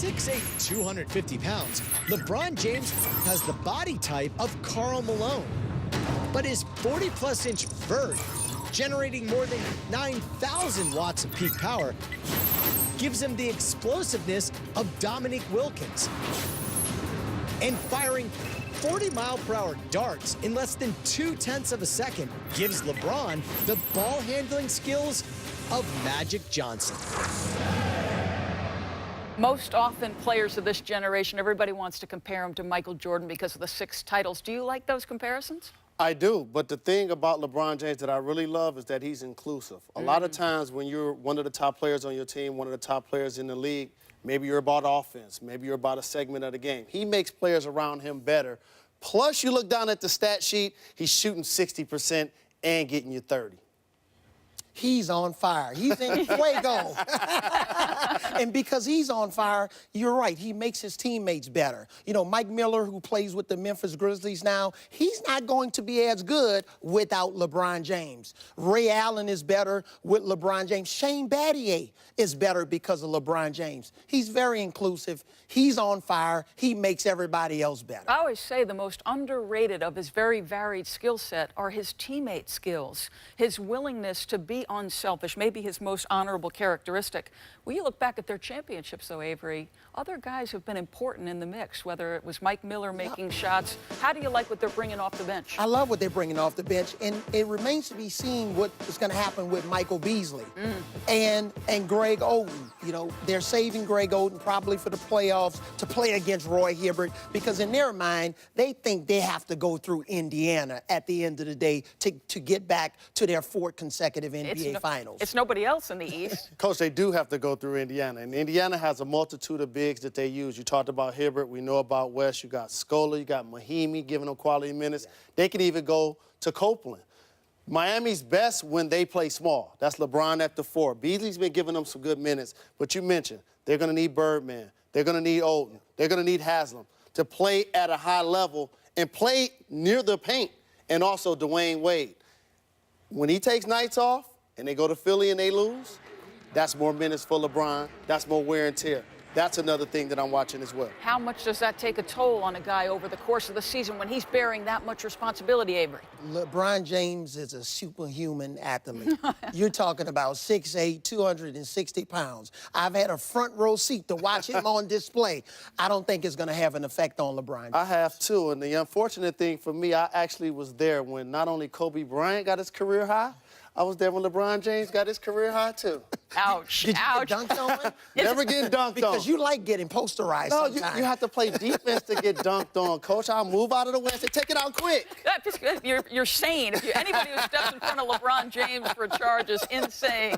6'8", 250 pounds, LeBron James has the body type of Karl Malone. But his 40-plus inch vert, generating more than 9,000 watts of peak power, gives him the explosiveness of Dominique Wilkins. And firing 40-mile-per-hour darts in less than 0.2 of a second gives LeBron the ball-handling skills of Magic Johnson. Most often, players of this generation, everybody wants to compare him to Michael Jordan because of the 6 titles. Do you like those comparisons? I do, but the thing about LeBron James that I really love is that he's inclusive. A lot of times when you're one of the top players on your team, one of the top players in the league, maybe you're about offense, maybe you're about a segment of the game. He makes players around him better. Plus, you look down at the stat sheet, he's shooting 60% and getting you 30. He's on fire. He's in fuego. And because he's on fire, you're right, he makes his teammates better. You know, Mike Miller, who plays with the Memphis Grizzlies now, he's not going to be as good without LeBron James. Ray Allen is better with LeBron James. Shane Battier is better because of LeBron James. He's very inclusive. He's on fire. He makes everybody else better. I always say the most underrated of his very varied skill set are his teammate skills, his willingness to be unselfish, maybe his most honorable characteristic. When you look back at their championships, though, Avery, other guys have been important in the mix, whether it was Mike Miller making shots. How do you like what they're bringing off the bench? I love what they're bringing off the bench, and it remains to be seen what is going to happen with Michael Beasley and Greg Oden. You know, they're saving Greg Oden probably for the playoffs to play against Roy Hibbert because in their mind, they think they have to go through Indiana at the end of the day to get back to their 4th consecutive NBA Finals. It's nobody else in the East. Coach, they do have to go through Indiana, and Indiana has a multitude of bigs that they use. You talked about Hibbert. We know about West. You got Scola. You got Mahimi giving them quality minutes. They can even go to Copeland. Miami's best when they play small. That's LeBron at the 4. Beasley's been giving them some good minutes, but you mentioned they're going to need Birdman. They're going to need Oden. They're going to need Haslam to play at a high level and play near the paint, and also Dwayne Wade. When he takes nights off and they go to Philly and they lose, that's more minutes for LeBron. That's more wear and tear. That's another thing that I'm watching as well. How much does that take a toll on a guy over the course of the season when he's bearing that much responsibility, Avery? LeBron James is a superhuman athlete. You're talking about 6'8", 260 pounds. I've had a front row seat to watch him on display. I don't think it's going to have an effect on LeBron James. I have too, and the unfortunate thing for me, I actually was there when not only Kobe Bryant got his career high, I was there when LeBron James got his career high, too. Ouch. Did you Ouch. get dunked on? Never getting dunked on. Because you like getting posterized sometimes. You have to play defense to get dunked on. Coach, I'll move out of the way and say, take it out quick. You're sane. Anybody who steps in front of LeBron James for a charge is insane.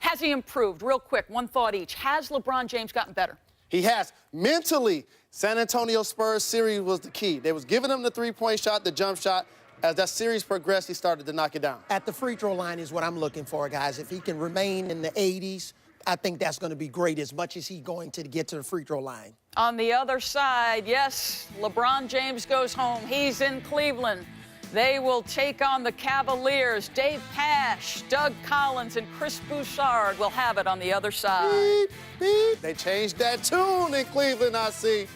Has he improved? Real quick, one thought each. Has LeBron James gotten better? He has. Mentally, San Antonio Spurs series was the key. They was giving him the three-point shot, the jump shot. As that series progressed, he started to knock it down. At the free throw line is what I'm looking for, guys. If he can remain in the 80s, I think that's going to be great as much as he's going to get to the free throw line. On the other side, yes, LeBron James goes home. He's in Cleveland. They will take on the Cavaliers. Dave Pasch, Doug Collins, and Chris Bouchard will have it on the other side. Beep, beep. They changed that tune in Cleveland, I see.